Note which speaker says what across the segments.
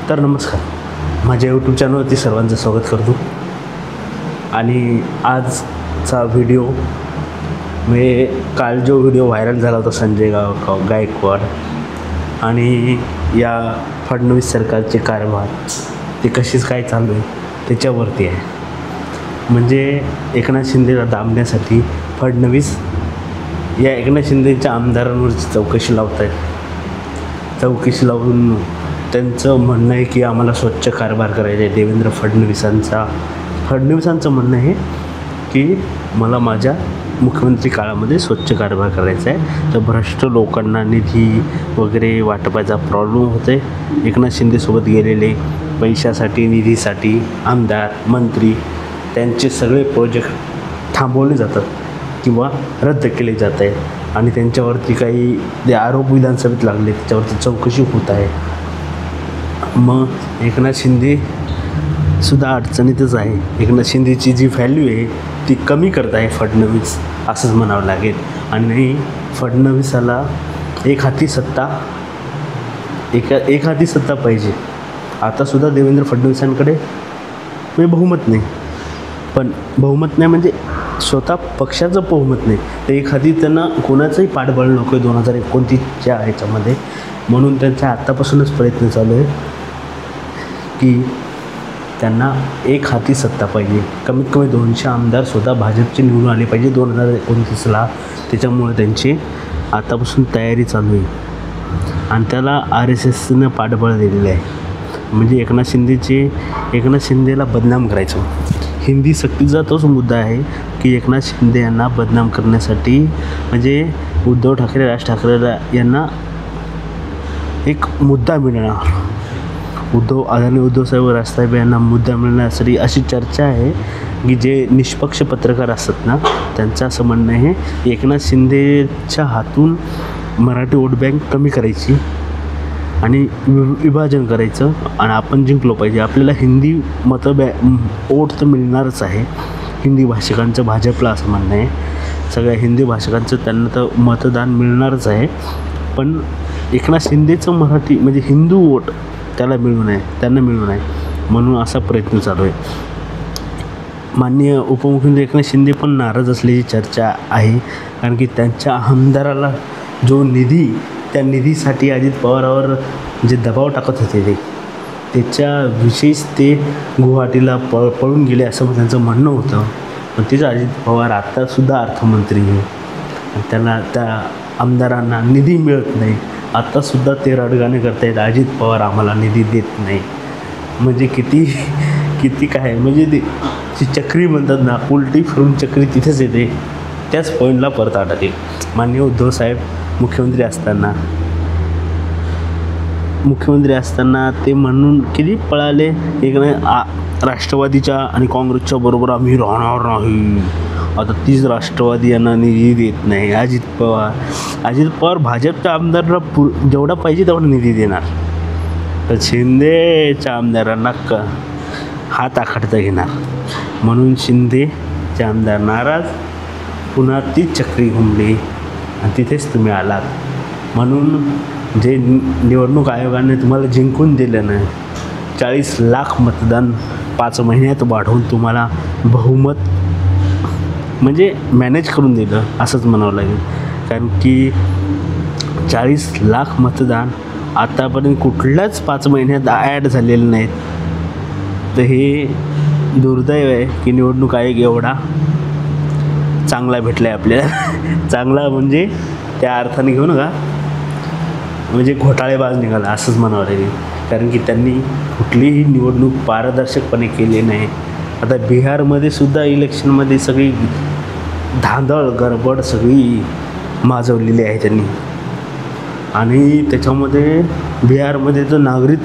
Speaker 1: तर नमस्कार, माझ्या यूट्यूब चॅनलवरती सर्वांचं स्वागत करतो. आणि आजचा व्हिडिओ म्हणजे काल जो व्हिडिओ व्हायरल झाला होता संजय गायकवाड आणि या फडणवीस सरकारचे कारभार ते कशीच काय चालू आहे त्याच्यावरती आहे. म्हणजे एकनाथ शिंदेला दाबण्यासाठी फडणवीस या एकनाथ शिंदेच्या आमदारांवरची चौकशी लावत आहेत. चौकशी लावून त्यांचं म्हणणं आहे की आम्हाला स्वच्छ कारभार करायचा आहे. देवेंद्र फडणवीसांचं म्हणणं आहे की मला माझ्या मुख्यमंत्री काळामध्ये स्वच्छ कारभार करायचा आहे. तर भ्रष्ट लोकांना निधी वगैरे वाटपाचा प्रॉब्लेम होतो आहे. एकनाथ शिंदेसोबत गेलेले पैशासाठी निधीसाठी आमदार मंत्री त्यांचे सगळे प्रोजेक्ट थांबवले जातात किंवा रद्द केले जात आहे आणि त्यांच्यावरती काही जे आरोप विधानसभेत लागले त्याच्यावरती चौकशी होत आहे. मग एकनाथ शिंदेसुद्धा अडचणीतच आहे. एकनाथ शिंदेची जी व्हॅल्यू आहे ती कमी करत आहे फडणवीस असंच म्हणावं लागेल. आणि फडणवीसाला एक हाती सत्ता पाहिजे. आतासुद्धा देवेंद्र फडणवीसांकडे म्हणजे बहुमत नाही, पण बहुमत नाही म्हणजे स्वतः पक्षाचं बहुमत नाही. तर एखादी त्यांना कोणाचंही पाठबळ नको आहे 2029च्या ह्याच्यामध्ये. म्हणून त्यांचा आत्तापासूनच प्रयत्न चालू आहे की त्यांना एक हाती सत्ता पाहिजे. कमीत कमी 200 आमदार स्वतः भाजपचे निवडून आले पाहिजे 2029ला. त्याच्यामुळे त्यांची आतापासून तयारी चालू आहे आणि त्याला RSSनं पाठबळ दिलेलं आहे. म्हणजे एकनाथ शिंदेला बदनाम करायचं. हिंदी सक्तीचा तोच मुद्दा आहे की एकनाथ शिंदे यांना बदनाम करण्यासाठी म्हणजे उद्धव ठाकरे राज ठाकरेला यांना एक मुद्दा मिळणार. उद्धवसाहेब राजसाहेब यांना मुद्दा मिळण्यासाठी अशी चर्चा आहे की जे निष्पक्ष पत्रकार असतात ना त्यांचं असं म्हणणं आहे एकनाथ शिंदेच्या हातून मराठी वोट बँक कमी करायची आणि विभाजन करायचं आणि आपण जिंकलो पाहिजे. आपल्याला हिंदी वोट तर मिळणारच आहे. हिंदी भाषिकांचं भाजपला असं म्हणणं आहे. सगळ्या हिंदी भाषिकांचं त्यांना तर मतदान मिळणारच आहे. पण एकनाथ शिंदेचं मराठी म्हणजे हिंदू वोट त्यांना मिळू नये म्हणून असा प्रयत्न चालू आहे. माननीय उपमुख्यमंत्री एकनाथ शिंदे पण नाराज असल्याची चर्चा आहे. कारण की त्यांच्या आमदाराला जो निधी त्या निधीसाठी अजित पवारावर जे दबाव टाकत होते त्याच्याविषयीच ते गुवाहाटीला पळून गेले असं त्यांचं म्हणणं होतं. पण तिचं अजित पवार आत्तासुद्धा अर्थमंत्री आहे. त्यांना त्या आमदारांना निधी मिळत नाही. आत्तासुद्धा ते रडगाणे करतायत अजित पवार आम्हाला निधी देत नाही. म्हणजे किती काय म्हणजे ती चक्री म्हणतात ना, उलटी फिरून चक्री तिथेच येते. त्याच पॉईंटला परत आढळते. माननीय उद्धव साहेब मुख्यमंत्री असताना ते म्हणून किती पळाले एक राष्ट्रवादीच्या आणि काँग्रेसच्या बरोबर आम्ही राहणार नाही. आता तीच राष्ट्रवादी यांना निधी देत नाही. अजित पवार भाजपच्या आमदारांना जेवढा पाहिजे तेवढा निधी देणार. तर शिंदेच्या आमदारांना हात आखडता घेणार. म्हणून शिंदेचे आमदार नाराज. पुन्हा तीच चक्री घुमली आणि तिथेच तुम्ही आलात. म्हणून जे निवडणूक आयोगाने तुम्हाला जिंकून दिलं नाही 40 लाख मतदान 5 महिन्यात वाढवून तुम्हाला बहुमत म्हणजे मॅनेज करून दिलं असंच म्हणावं लागेल. कारण की 40 लाख मतदान आतापर्यंत कुठल्याच 5 महिन्यात ॲड झालेले नाहीत. तर हे दुर्दैव आहे की निवडणूक आयोग एवढा चांगला भेटला आहे आपल्याला. चांगला म्हणजे त्या अर्थाने घेऊ नका म्हणजे घोटाळेबाज निघाला असंच म्हणावं लागेल. कारण की त्यांनी कुठलीही निवडणूक पारदर्शकपणे केली नाही. आता बिहारमध्ये सुद्धा इलेक्शनमध्ये सगळी धांदळ गडबड सगळी माजवलेली आहे त्यांनी. आणि त्याच्यामध्ये बिहारमध्ये जो नागरिक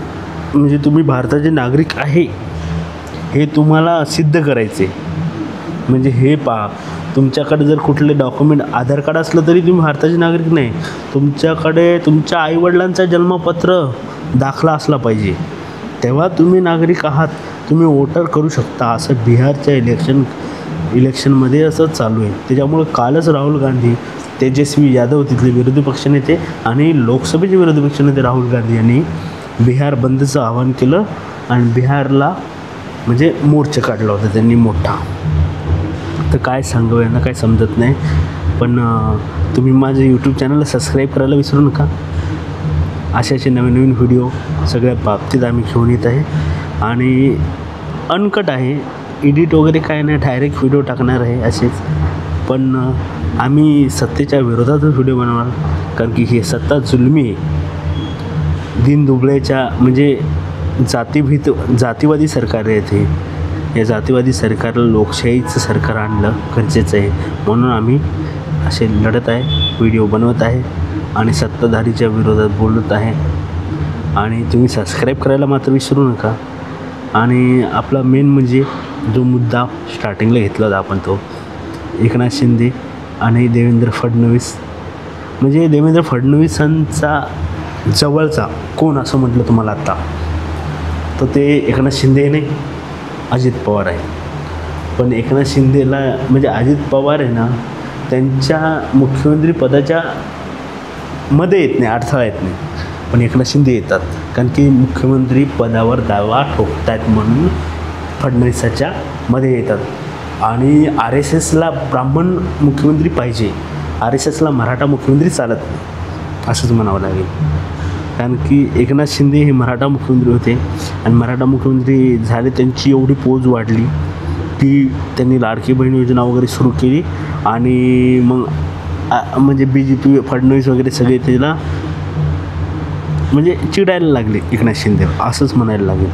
Speaker 1: म्हणजे तुम्ही भारताचे नागरिक आहे हे तुम्हाला सिद्ध करायचे. म्हणजे हे पहा, तुमच्याकडे जर कुठले डॉक्युमेंट आधार कार्ड असलं तरी तुम्ही भारताचे नागरिक नाही. तुमच्याकडे तुमच्या आईवडिलांचा जन्मपत्र दाखला असला पाहिजे तेव्हा तुम्ही नागरिक आहात, तुम्ही वोटर करू शकता. असं बिहारच्या इलेक्शनमध्ये असं चालू आहे. त्याच्यामुळं कालच राहुल गांधी, तेजस्वी यादव तिथले विरोधी पक्षनेते आणि लोकसभेचे विरोधी पक्षनेते राहुल गांधी यांनी बिहार बंदचं आवाहन केलं आणि बिहारला म्हणजे मोर्चा काढला होता त्यांनी मोठा. तर काय सांगावं यांना काय समजत नाही. पण तुम्ही माझं यूट्यूब चॅनलला सबस्क्राईब करायला विसरू नका. असे नवीन नवीन व्हिडिओ सगळ्या बाबतीत आम्ही घेऊन येत आहे आणि अनकट आहे, एडिट वगैरे काय नाही, डायरेक्ट व्हिडिओ टाकणार आहे असेच. पण आम्ही सत्तेच्या विरोधातच व्हिडिओ बनवणार, कारण की हे सत्ता जुलमी आहे, दीनदुबळेच्या म्हणजे जातीवादी सरकार आहे ते. या जातीवादी सरकारला लोकशाहीचं सरकार आणलं गरजेचं आहे, म्हणून आम्ही असे लढत आहे, व्हिडिओ बनवत आहे आणि सत्ताधारीच्या विरोधात बोलत आहे. आणि तुम्ही सबस्क्राईब करायला मात्र विसरू नका. आणि आपला मेन म्हणजे जो मुद्दा स्टार्टिंगला घेतला होता आपण, तो एकनाथ शिंदे आणि देवेंद्र फडणवीस. म्हणजे देवेंद्र फडणवीसांचा जवळचा कोण असं म्हटलं तुम्हाला आत्ता, तर ते एकनाथ शिंदे नाही, अजित पवार आहे. पण एकनाथ शिंदेला म्हणजे अजित पवार आहे ना, त्यांच्या मुख्यमंत्री पदाच्या मध्ये येत नाही, अडथळा येत नाही. पण एकनाथ शिंदे येतात, कारण की मुख्यमंत्री पदावर दावा ठोकतायत म्हणून फडणवीसाच्या मध्ये येतात. आणि RSSला ब्राह्मण मुख्यमंत्री पाहिजे, RSSला मराठा मुख्यमंत्री चालत नाही असंच म्हणावं लागेल. कारण की एकनाथ शिंदे हे मराठा मुख्यमंत्री होते आणि मराठा मुख्यमंत्री झाले, त्यांची एवढी पोच वाढली की त्यांनी लाडकी बहीण योजना वगैरे सुरू केली. आणि मग म्हणजे BJP फडणवीस वगैरे सगळे त्याला म्हणजे चिडायला लागले एकनाथ शिंदेवर, असंच म्हणायला लागेल.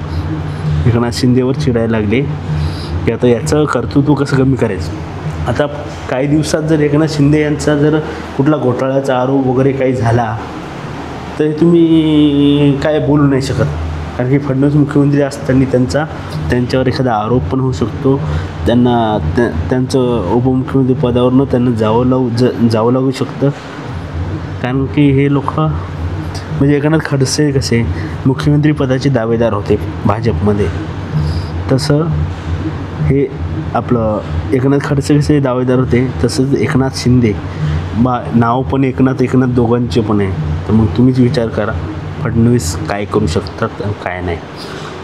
Speaker 1: एकनाथ शिंदेवर चिडायला लागले की आता याचं कर्तृत्व कसं कमी करायचं. आता काही दिवसात जर एकनाथ शिंदे यांचा जर कुठला घोटाळ्याचा आरोप वगैरे काही झाला तर तुम्ही काय बोलू नाही शकत, कारण की फडणवीस मुख्यमंत्री असताना त्यांच्यावर एखादा आरोप पण होऊ शकतो. त्यांना त्यांचं उपमुख्यमंत्री पदावरनं त्यांना जावं लागू शकतं. कारण की हे लोक म्हणजे एकनाथ खडसे कसे मुख्यमंत्री पदाचे दावेदार होते भाजपमध्ये, तसं हे आपलं एकनाथ खडसे कसे दावेदार होते, तसंच एकनाथ शिंदे नाव पण एकनाथ दोघांचे पण आहे. तर मग तुम्हीच विचार करा फडणवीस काय करू शकतात आणि काय नाही.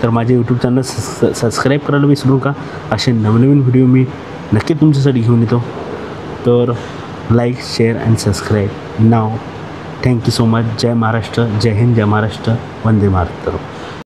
Speaker 1: तर माझे यूट्यूब चॅनल सबस्क्राईब करायला विसरू नका. असे नवनवीन व्हिडिओ मी नक्की तुमच्यासाठी घेऊन येतो. तर लाईक, शेअर अँड सबस्क्राईब नाव. Thank you so much. जय महाराष्ट्र, जय हिंद, जय महाराष्ट्र, वंदे मातरम.